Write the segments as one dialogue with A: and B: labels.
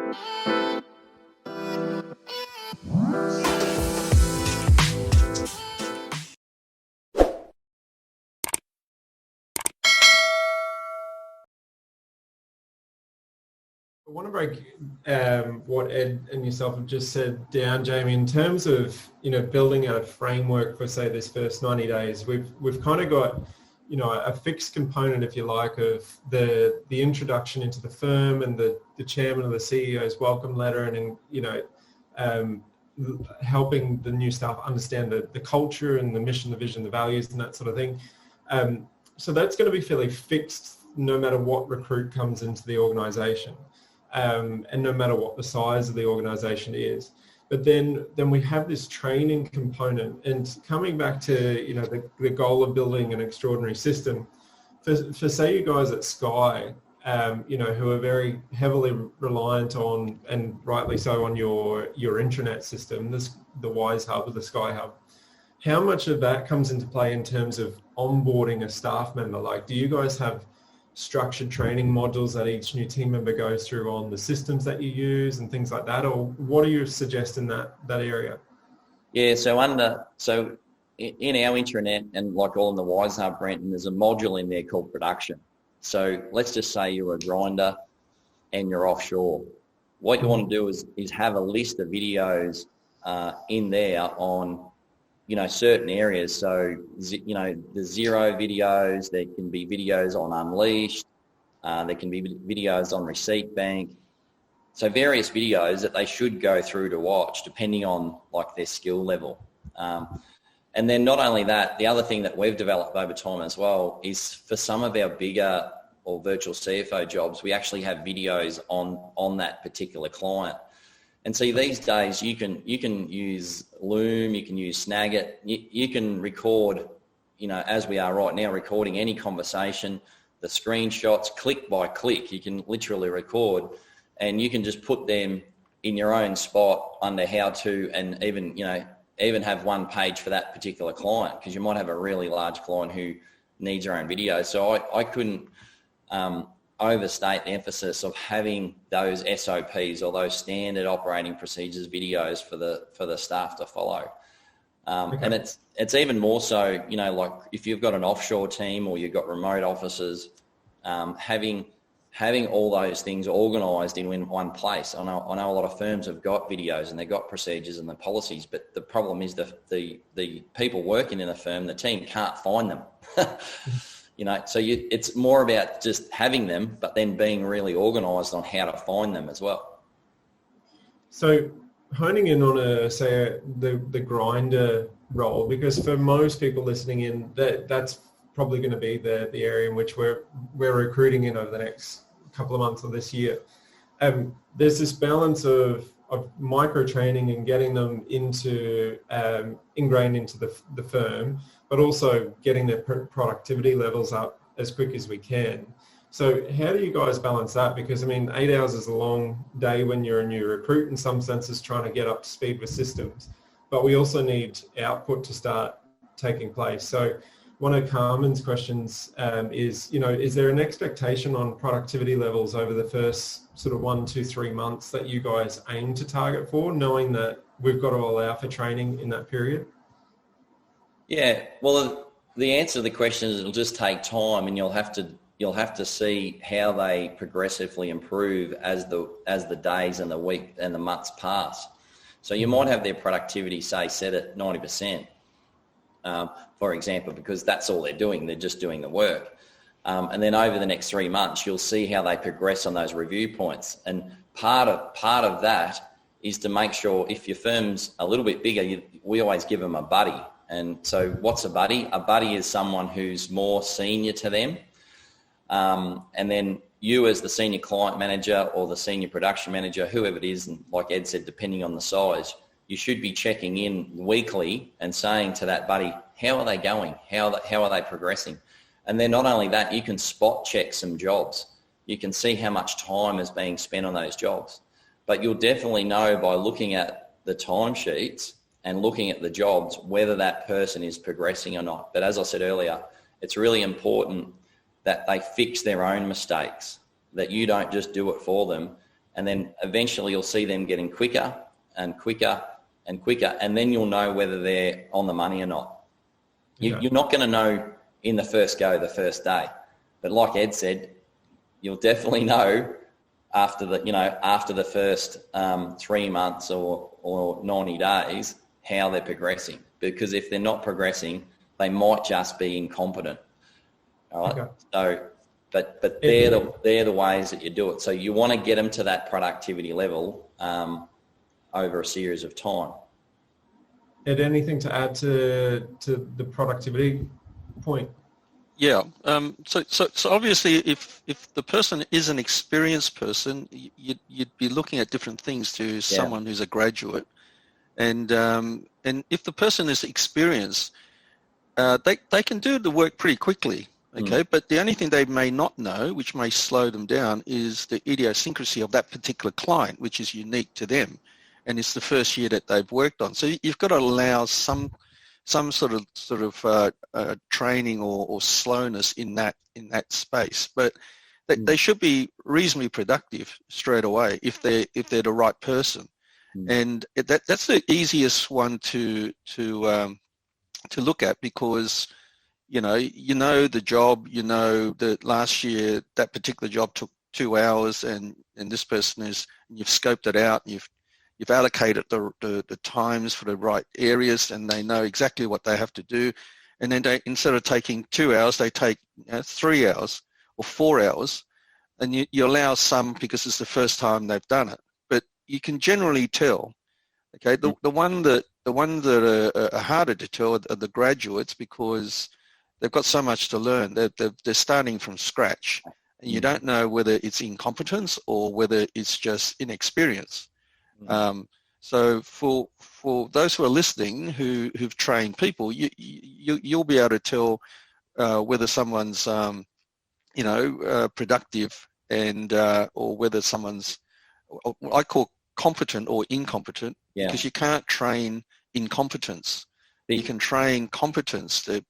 A: I want to break what Ed and yourself have just said down, Jamie, in terms of, building out a framework for, say, this first 90 days. We've kind of got, a fixed component, if you like, of the introduction into the firm and the chairman or the CEO's welcome letter, and helping the new staff understand the culture and the mission, the vision, the values, and that sort of thing. So that's going to be fairly fixed no matter what recruit comes into the organisation. And no matter what the size of the organisation is. But then we have this training component, and coming back to the goal of building an extraordinary system. For say you guys at Sky, who are very heavily reliant on, and rightly so, on your intranet system, the Wize hub or the Sky hub. How much of that comes into play in terms of onboarding a staff member? Like, do you guys have structured training modules that each new team member goes through on the systems that you use and things like that, or what do you suggest in that area?
B: Yeah, so in our intranet, and like all in the Wize hub, Brenton, there's a module in there called production. So let's just say you're a grinder and you're offshore. What you want to do is have a list of videos in there on certain areas. So, the zero videos, there can be videos on Unleashed, there can be videos on Receipt Bank. So various videos that they should go through to watch depending on like their skill level. And then not only that, the other thing that we've developed over time as well is for some of our bigger or virtual CFO jobs, we actually have videos on that particular client. And see, these days you can use Loom, you can use Snagit, you can record, as we are right now, recording any conversation, the screenshots, click by click, you can literally record, and you can just put them in your own spot under how to, and even have one page for that particular client, because you might have a really large client who needs their own video. So I couldn't overstate the emphasis of having those SOPs or those standard operating procedures videos for the staff to follow. Okay. And it's even more so, like if you've got an offshore team or you've got remote offices, having all those things organised in one place. I know a lot of firms have got videos and they've got procedures and the policies, but the problem is the people working in a firm, the team can't find them. So it's more about just having them, but then being really organised on how to find them as well.
A: So honing in on the grinder role, because for most people listening in, that's probably going to be the area in which we're recruiting in over the next couple of months of this year. There's this balance of micro training and getting them into ingrained into the firm, but also getting their productivity levels up as quick as we can. So how do you guys balance that? Because 8 hours is a long day when you're a new recruit, in some senses, trying to get up to speed with systems, but we also need output to start taking place. So one of Carmen's questions is there an expectation on productivity levels over the first sort of 1, 2, 3 months that you guys aim to target for, knowing that we've got to allow for training in that period?
B: Yeah, well, the answer to the question is it'll just take time, and you'll have to see how they progressively improve as the days and the week and the months pass. So you might have their productivity, say, set at 90%, for example, because that's all they're doing. They're just doing the work. And then over the next 3 months, you'll see how they progress on those review points. And part of that is to make sure, if your firm's a little bit bigger, we always give them a buddy. And so what's a buddy? A buddy is someone who's more senior to them. And then you, as the senior client manager or the senior production manager, whoever it is, and like Ed said, depending on the size, you should be checking in weekly and saying to that buddy, how are they going? How are they progressing? And then not only that, you can spot check some jobs. You can see how much time is being spent on those jobs. But you'll definitely know by looking at the timesheets and looking at the jobs whether that person is progressing or not. But as I said earlier, it's really important that they fix their own mistakes, that you don't just do it for them, and then eventually you'll see them getting quicker and quicker and quicker, and then you'll know whether they're on the money or not. You're not going to know in the first go, the first day, but like Ed said, you'll definitely know after the first 3 months or 90 days how they're progressing. Because if they're not progressing, they might just be incompetent. All right. Okay. So, but they're the ways that you do it. So you want to get them to that productivity level over a series of time.
A: Ed, anything to add to the productivity point?
C: Yeah. So obviously, if the person is an experienced person, you'd be looking at different things to someone who's a graduate, and if the person is experienced, they can do the work pretty quickly. Okay, but the only thing they may not know, which may slow them down, is the idiosyncrasy of that particular client, which is unique to them, and it's the first year that they've worked on. So you've got to allow some sort of training or slowness in that space, but they should be reasonably productive straight away if they're the right person, and that's the easiest one to look at, because you know the job, that last year that particular job took 2 hours, and this person you've scoped it out, you've allocated the times for the right areas, and they know exactly what they have to do, and then instead of taking 2 hours, they take 3 hours or 4 hours, and you allow some because it's the first time they've done it, but you can generally tell. Okay, the one that are harder to tell are the graduates, because they've got so much to learn. They're starting from scratch, and you don't know whether it's incompetence or whether it's just inexperience. So for those who are listening who've trained people, you'll be able to tell whether someone's productive and or whether someone's, I call competent or incompetent, because you can't train incompetence. You can train competence. They're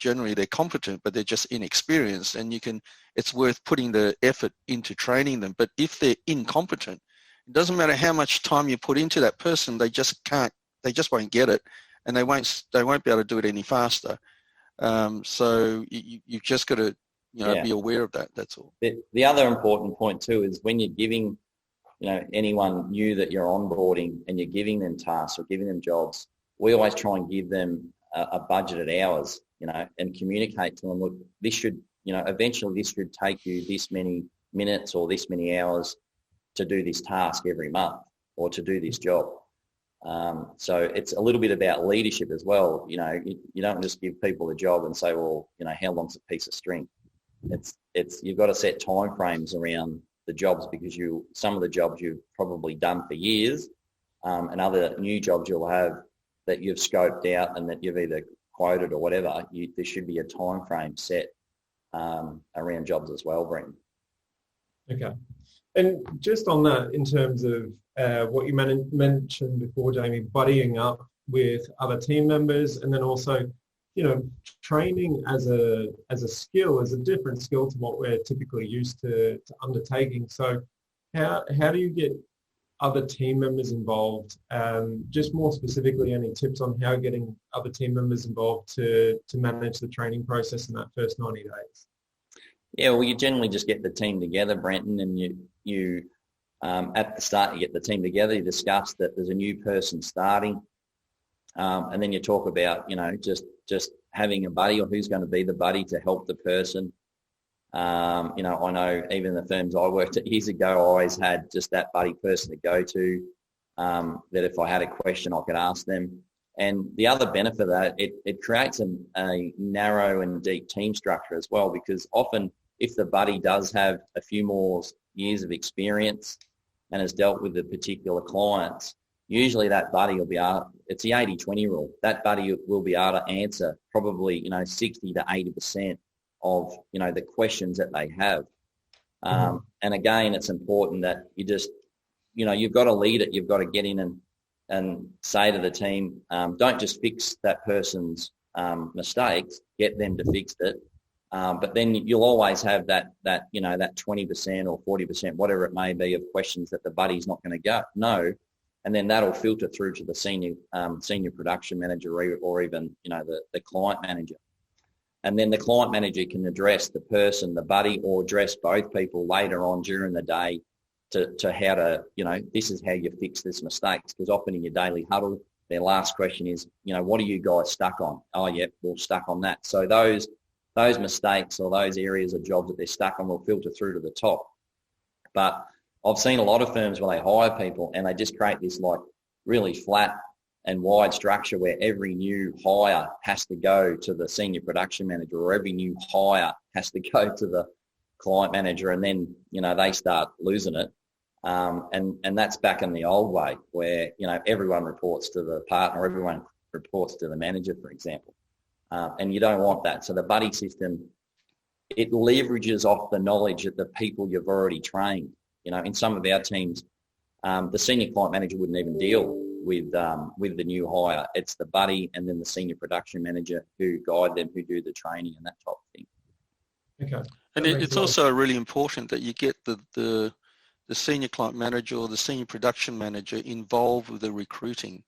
C: competent, but they're just inexperienced, and it's worth putting the effort into training them. But if they're incompetent, it doesn't matter how much time you put into that person, they just won't get it, and they won't be able to do it any faster. So you've just got to be aware of that. That's all.
B: The other important point too is when you're giving anyone new that you're onboarding and you're giving them tasks or giving them jobs, we always try and give them a budgeted hours, and communicate to them, look, this should, eventually this should take you this many minutes or this many hours to do this task every month or to do this job. So it's a little bit about leadership as well. You don't just give people a job and say, well, how long's a piece of string? It's you've got to set time frames around the jobs, because some of the jobs you've probably done for years, and other new jobs you'll have that you've scoped out and that you've either quoted or whatever. There should be a time frame set around jobs as well, Brenton.
A: Okay. And just on that, in terms of what you mentioned before, Jamie, buddying up with other team members, and then also, training as a skill is a different skill to what we're typically used to undertaking. So how do you get other team members involved? Just more specifically, any tips on how getting other team members involved to manage the training process in that first 90 days?
B: Yeah, well, you generally just get the team together, Brenton, and you at the start, you get the team together, you discuss that there's a new person starting, and then you talk about, just having a buddy, or who's going to be the buddy to help the person. I know even the firms I worked at years ago, I always had just that buddy person to go to, that if I had a question, I could ask them. And the other benefit of that, it creates a narrow and deep team structure as well, because often if the buddy does have a few more years of experience and has dealt with the particular clients, usually that buddy will be it's the 80-20 rule. That buddy will be able to answer probably, 60 to 80% of, the questions that they have. And again, it's important that you just, you've got to lead it. You've got to get in and say to the team, don't just fix that person's mistakes, get them to fix it. But then you'll always have that 20% or 40%, whatever it may be, of questions that the buddy's not going to know, and then that'll filter through to the senior production manager or even the client manager, and then the client manager can address the person, the buddy, or address both people later on during the day to how to this is how you fix this mistake, because often in your daily huddle, their last question is, what are you guys stuck on? Oh, yep, we're stuck on that. So those mistakes or those areas of jobs that they're stuck on will filter through to the top. But I've seen a lot of firms where they hire people and they just create this like really flat and wide structure where every new hire has to go to the senior production manager, or every new hire has to go to the client manager, and then they start losing it. And that's back in the old way where everyone reports to the partner, everyone reports to the manager, for example. And you don't want that. So the buddy system, it leverages off the knowledge of the people you've already trained. In some of our teams, the senior client manager wouldn't even deal with the new hire. It's the buddy and then the senior production manager who guide them, who do the training and that type of thing.
A: Okay.
C: And it's also really important that you get the senior client manager or the senior production manager involved with the recruiting.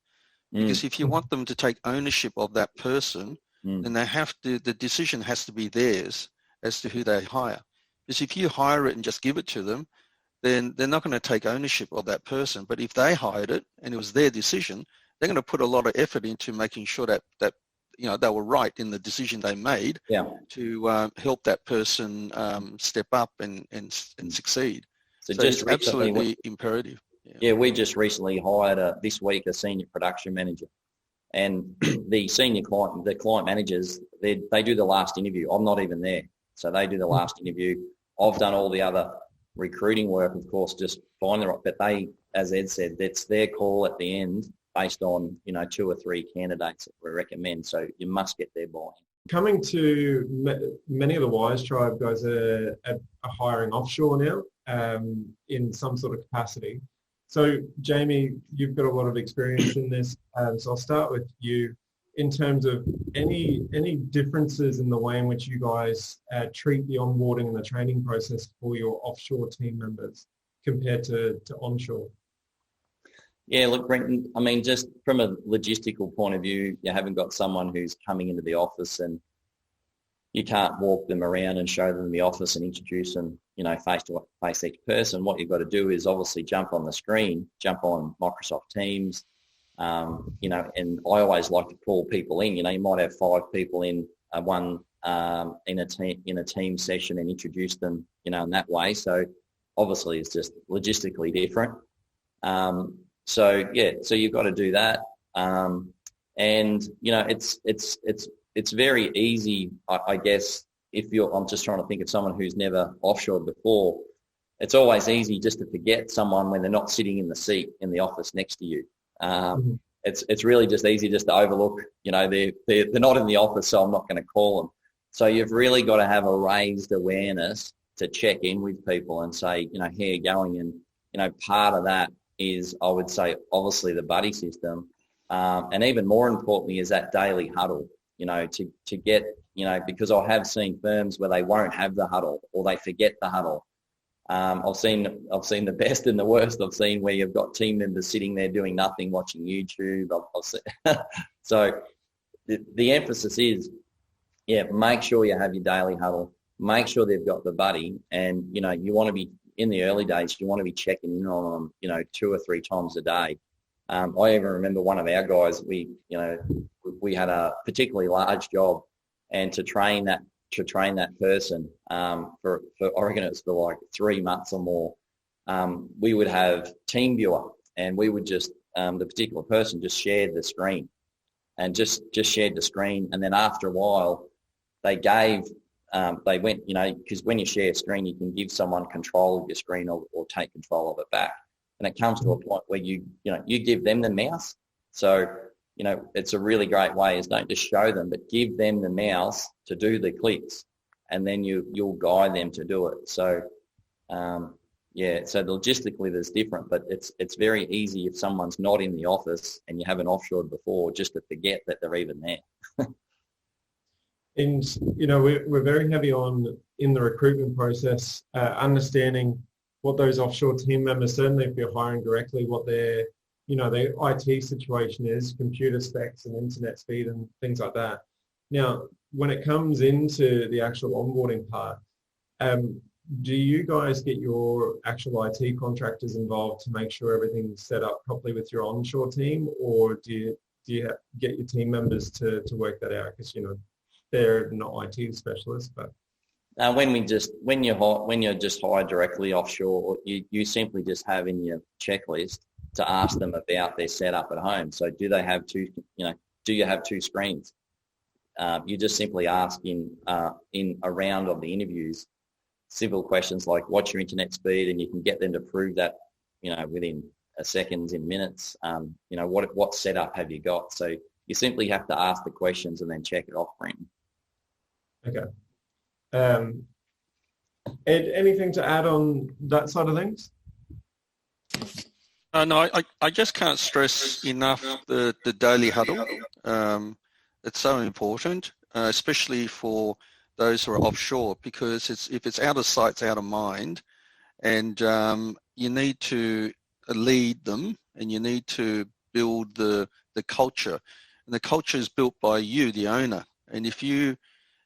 C: Because if you want them to take ownership of that person, then the decision has to be theirs as to who they hire. Because if you hire it and just give it to them, then they're not going to take ownership of that person. But if they hired it and it was their decision, they're going to put a lot of effort into making sure that they were right in the decision they made to help that person step up and succeed. So just it's absolutely imperative.
B: Yeah, we just recently hired this week a senior production manager, and the client managers, they do the last interview. I'm not even there, so they do the last interview. I've done all the other recruiting work, of course, just find the right. But they, as Ed said, that's their call at the end based on 2 or 3 candidates that we recommend. So you must get their buy-in.
A: Coming to many of the Wize tribe guys are hiring offshore now in some sort of capacity. So Jamie, you've got a lot of experience in this, so I'll start with you in terms of any differences in the way in which you guys treat the onboarding and the training process for your offshore team members compared to onshore.
B: Yeah, look, Brenton, I mean, just from a logistical point of view, you haven't got someone who's coming into the office and you can't walk them around and show them the office and introduce them, face to face each person. What you've got to do is obviously jump on the screen, jump on Microsoft Teams, and I always like to call people in. You might have 5 people in in a team session and introduce them, in that way. So obviously it's just logistically different. So you've got to do that, and it's very easy, I guess. I'm just trying to think of someone who's never offshored before. It's always easy just to forget someone when they're not sitting in the seat in the office next to you. It's really just easy just to overlook. They're not in the office, so I'm not going to call them. So you've really got to have a raised awareness to check in with people and say, how you going, and part of that is, I would say, obviously the buddy system, and even more importantly is that daily huddle. To get, because I have seen firms where they won't have the huddle or they forget the huddle. I've seen the best and the worst. I've seen where you've got team members sitting there doing nothing, watching YouTube. So the emphasis is, make sure you have your daily huddle. Make sure they've got the buddy, and you want to be, in the early days, you want to be checking in on them, 2 or 3 times a day. I even remember one of our guys, we had a particularly large job, and to train that person for I reckon it was for like 3 months or more, we would have TeamViewer, and we would just the particular person just shared the screen, and just shared the screen, and then after a while they went, because when you share a screen, you can give someone control of your screen or take control of it back. And it comes to a point where you give them the mouse. So, it's a really great way, is don't just show them, but give them the mouse to do the clicks, and then you'll guide them to do it. So, so logistically there's different, but it's very easy if someone's not in the office and you haven't offshored before, just to forget that they're even there.
A: And, we're very heavy on in the recruitment process, understanding what those offshore team members, certainly if you're hiring directly, what their IT situation is, computer specs and internet speed and things like that. Now, when it comes into the actual onboarding part, do you guys get your actual IT contractors involved to make sure everything's set up properly with your onshore team, or do you get your team members to work that out? Because they're not IT specialists, but
B: when you're just hired directly offshore, you simply just have in your checklist to ask them about their setup at home. So do they have do you have two screens? You just simply ask in a round of the interviews simple questions like, what's your internet speed? And you can get them to prove that, within seconds, in minutes. What setup have you got? So you simply have to ask the questions and then check it off, Brenton.
A: Okay. Ed, anything to add on that side of things?
C: No, I just can't stress enough the daily huddle. It's so important, especially for those who are offshore, because if it's out of sight, it's out of mind, and you need to lead them, and you need to build the culture, and the culture is built by you, the owner, and if you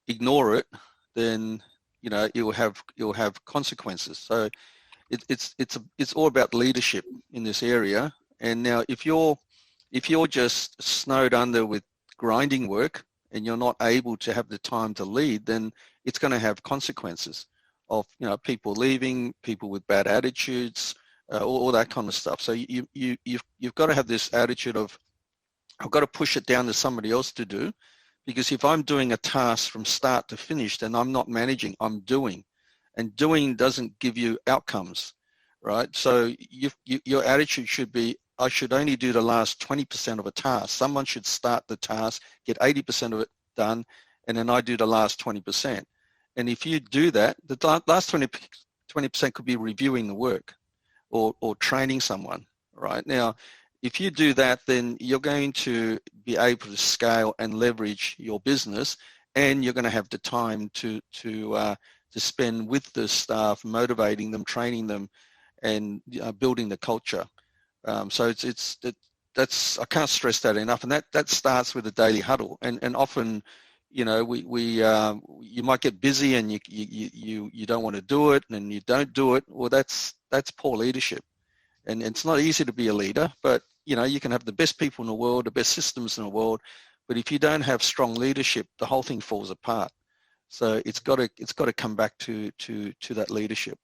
C: ignore it, then you'll have consequences. So it's all about leadership in this area. And now if you're just snowed under with grinding work and you're not able to have the time to lead, then it's going to have consequences of people leaving, people with bad attitudes, all that kind of stuff. So you've got to have this attitude of, I've got to push it down to somebody else to do, because if I'm doing a task from start to finish, then I'm not managing, I'm doing. And doing doesn't give you outcomes, right? So your attitude should be, I should only do the last 20% of a task. Someone should start the task, get 80% of it done, and then I do the last 20%. And if you do that, the last 20% could be reviewing the work or training someone, right? Now, if you do that, then you're going to be able to scale and leverage your business, and you're going to have the time to spend with the staff, motivating them, training them, and building the culture. So that's I can't stress that enough, and that starts with a daily huddle. And often, you might get busy and you don't want to do it, and you don't do it. Well, that's poor leadership, and it's not easy to be a leader. But you can have the best people in the world, the best systems in the world, but if you don't have strong leadership, the whole thing falls apart. So it's got to come back to that leadership.